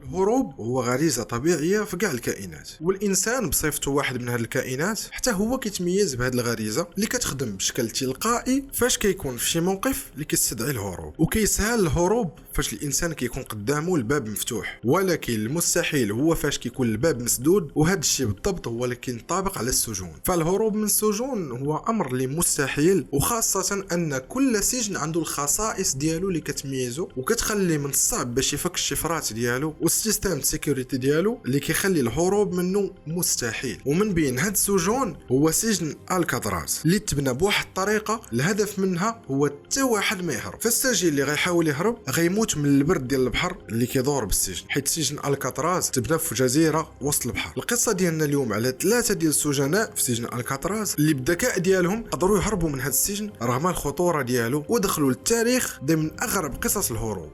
الهروب هو غريزة طبيعية في كاع الكائنات، والإنسان بصفته واحد من هاد الكائنات حتى هو كيتميز بهاد الغريزة اللي كتخدم بشكل تلقائي فاش كيكون في شي موقف اللي كيستدعي الهروب، وكيسهل الهروب فاش الإنسان كيكون قدامه الباب مفتوح. ولكن المستحيل هو فاش كيكون الباب مسدود، وهذا الشيء بالضبط هو اللي كينطبق على السجون. فالهروب من السجون هو أمر اللي مستحيل، وخاصة أن كل سجن عنده الخصائص ديالو اللي كتميزه وكتخلي من الصعب باش يفك الشفرات ديالو والسيستم سيكوريتي ديالو اللي كيخلي الهروب منه مستحيل. ومن بين هاد السجون هو سجن الكاتراز اللي تبنى بواحد الطريقه الهدف منها هو حتى واحد ما يهرب. فالسجين اللي غيحاول يهرب غيموت من البرد ديال البحر اللي كيدور بالسجن، حيت سجن الكاتراز تبنى في جزيره وسط البحر. القصه ديالنا اليوم على 3 ديال السجناء في سجن الكاتراز اللي بالذكاء ديالهم قدروا يهربوا من هاد السجن رغم الخطوره ديالو، ودخلوا للتاريخ ضمن اغرب قصص الهروب.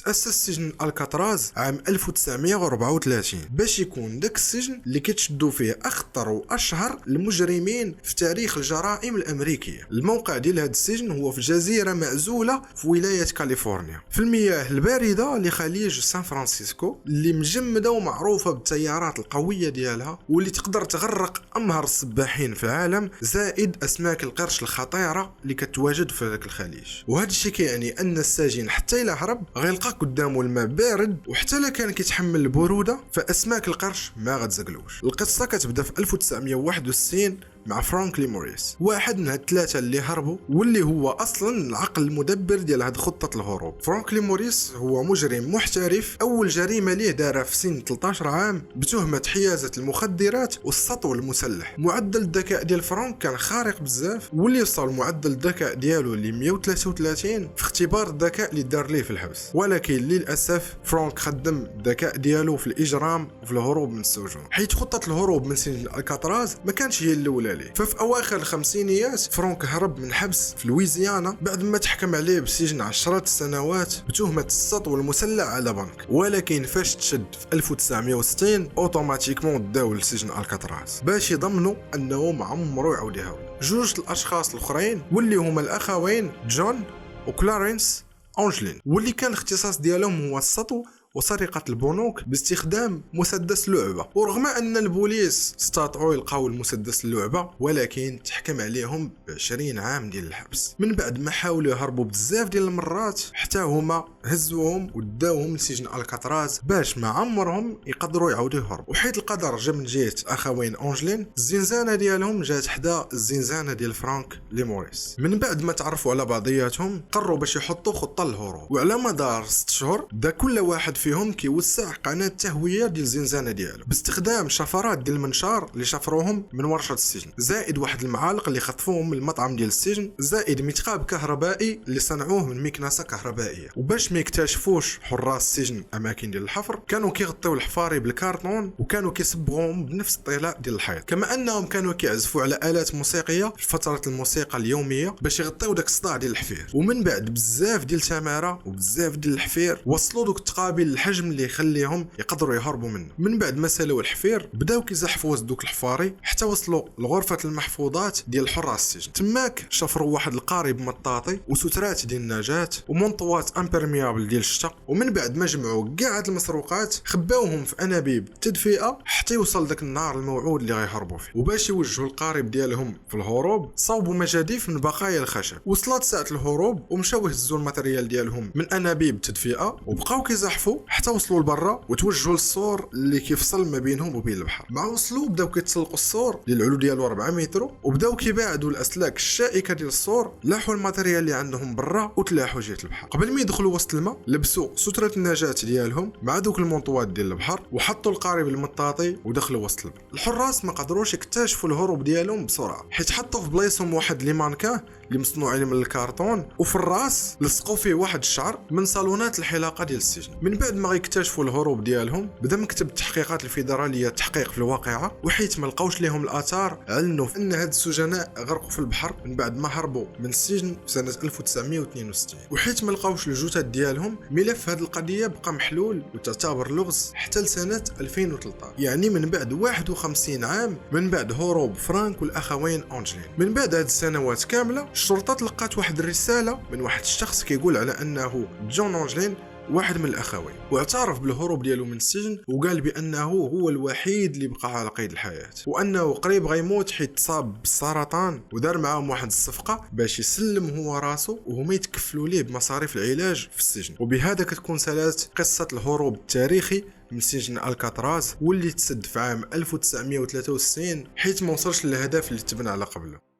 تأسس سجن الكاتراز عام 1934 باش يكون داك السجن اللي كتشدوا فيه أخطر وأشهر المجرمين في تاريخ الجرائم الأمريكية. الموقع ديال هذا السجن هو في جزيرة معزولة في ولاية كاليفورنيا في المياه الباردة لخليج سان فرانسيسكو، اللي مجمدة ومعروفة بالتيارات القوية ديالها واللي تقدر تغرق أمهر السباحين في العالم، زائد أسماك القرش الخطيرة اللي كتواجد في ذاك الخليج. وهذا الشيء كيعني أن السجين حتى إلا هرب غيلقى قدامه الماء بارد، وحتى لا كان كيتحمل البروده فاسماك القرش ما غتزقلوش. القصه كتبدا في 1961 مع فرانكلي موريس، واحد من هاد الثلاثه اللي هربوا واللي هو اصلا العقل المدبر ديال هاد خطه الهروب. فرانكلي موريس هو مجرم محترف، اول جريمه ليه دارها في سن 13 عام بتهمه حيازه المخدرات والسطو المسلح. معدل الذكاء ديال فرانك كان خارق بزاف، واللي وصل معدل الذكاء ديالو ل 133 في اختبار الذكاء اللي دار ليه في الحبس. ولكن للاسف فرانك خدم الذكاء ديالو في الاجرام وفي الهروب من السجون، حيث خطه الهروب من سجن الكاتراز ما كانش هي الاولى ليه. ففي اواخر الخمسينيات فرانك هرب من حبس في لويزيانا بعد ما تحكم عليه بسجن 10 سنوات بتهمه السطو المسلح على بنك. ولكن فاش تشد في 1960 اوتوماتيكمون داو لسجن الكاتراز باش يضمنوا انه ما عمرو يعاود يهرب. جوج الاشخاص الاخرين واللي هما الاخوين جون وكلارنس أنجلين، واللي كان الاختصاص ديالهم هو السطو وسرقة البنوك باستخدام مسدس لعبة. ورغم أن البوليس استطاعوا يلقاو المسدس اللعبة، ولكن تحكم عليهم ب20 عام ديال الحبس من بعد ما حاولوا يهربوا بزاف ديال المرات، حتى هما هزوهم وداوهم لسجن الكاتراز باش ما عمرهم يقدروا يعاودوا يهربوا. وحيت القدر جا من جهة اخوين أنجلين، الزنزانة ديالهم جات حدا الزنزانة ديال فرانك ليموريس. من بعد ما تعرفوا على بعضياتهم قرروا باش يحطوا خطة للهروب، وعلى مدار 6 شهور بدا كل واحد فيهم كيوسع قناه تهويه ديال الزنزانه ديالو باستخدام شفرات ديال المنشار اللي شفروهم من ورشه السجن، زائد واحد المعالق اللي خطفوهم من المطعم ديال السجن، زائد متقاب كهربائي اللي صنعوه من مكنسه كهربائيه. وباش ما يكتشفوش حراس السجن اماكن ديال الحفر كانوا كيغطيو الحفاري بالكارطون وكانوا كيصبغوهم بنفس الطلاء ديال الحيط، كما انهم كانوا كيعزفوا على الات موسيقيه في فتره الموسيقى اليوميه باش يغطيو داك الصداع ديال الحفير. ومن بعد بزاف ديال التماره وبزاف ديال الحفير وصلوا دوك التقابل الحجم اللي يخليهم يقدروا يهربوا منه. من بعد ما سالوا الحفير بداو كيزحفوا وسط دوك الحفاري حتى وصلوا لغرفه المحفوظات ديال حراس السجن. تماك شفروا واحد القارب مطاطي وسترات ديال النجاه ومنطوات امبرميابل ديال الشتا، ومن بعد ما جمعوا كاع هاد المسروقات خباوهم في انابيب تدفئه حتى يوصل داك النهار الموعود اللي غيهربوا فيه. وباش يوجهوا القارب ديالهم في الهروب صوبوا مجاديف من بقايا الخشب. وصلت ساعه الهروب ومشاو يهزوا الماتريال ديالهم من انابيب تدفئه وبقاو كيزحفوا حتى وصلوا لبرا وتوجهوا للسور اللي كيفصل ما بينهم وبين البحر. مع وصلوا بداو كيتسلقوا السور اللي العلو ديالو 4 متر، وبداو كيباعدوا الاسلاك الشائكه ديال السور، لاحوا الماتيريال اللي عندهم برا وتلاحوا جهه البحر. قبل ما يدخلوا وسط الماء لبسوا ستره النجاه ديالهم مع دوك المنطوات ديال البحر وحطوا القارب المطاطي ودخلوا وسط البحر. الحراس ما قدروش يكتشفوا الهروب ديالهم بسرعه حيت حطوا في بلايصهم واحد لي مانكا اللي مصنوعين من الكرتون، وفي الراس لصقوا فيه واحد الشعر من صالونات الحلاقه ديال السجن. من بعد بعد ما غيكتشفوا الهروب ديالهم بدا مكتب التحقيقات الفيدراليه التحقيق في الواقعه، وحيت ما لقاوش ليهم الاثار علنوا ان هاد السجناء غرقوا في البحر من بعد ما هربوا من السجن في سنه 1962. وحيت ما لقاوش الجثث ديالهم ملف هاد القضيه بقى محلول وتعتبر لغز حتى لسنه 2013، يعني من بعد 51 عام من بعد هروب فرانك والاخوين أونجلين. من بعد هاد السنوات كامله الشرطه لقات واحد الرساله من واحد الشخص كيقول على انه جون أونجلين واحد من الاخوين، واعترف بالهروب ديالو من السجن وقال بانه هو الوحيد اللي بقى على قيد الحياه، وانه قريب غيموت حيت تصاب بالسرطان، ودار معاهم واحد الصفقه باش يسلم هو راسو وهما يتكفلوا ليه بمصاريف العلاج في السجن. وبهذا كتكون سالات قصه الهروب التاريخي من سجن الكاتراز، واللي تسد في عام 1963 حيت ما وصلش للهدف اللي تبنى على قبله.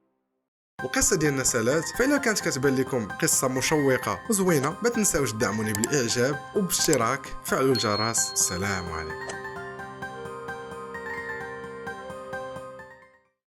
القصه ديالنا سالات، فإلا كانت كتبان لكم قصه مشوقه وزوينه ما تنساوش تدعموني بالاعجاب وبالاشتراك، فعلوا الجرس. السلام عليكم.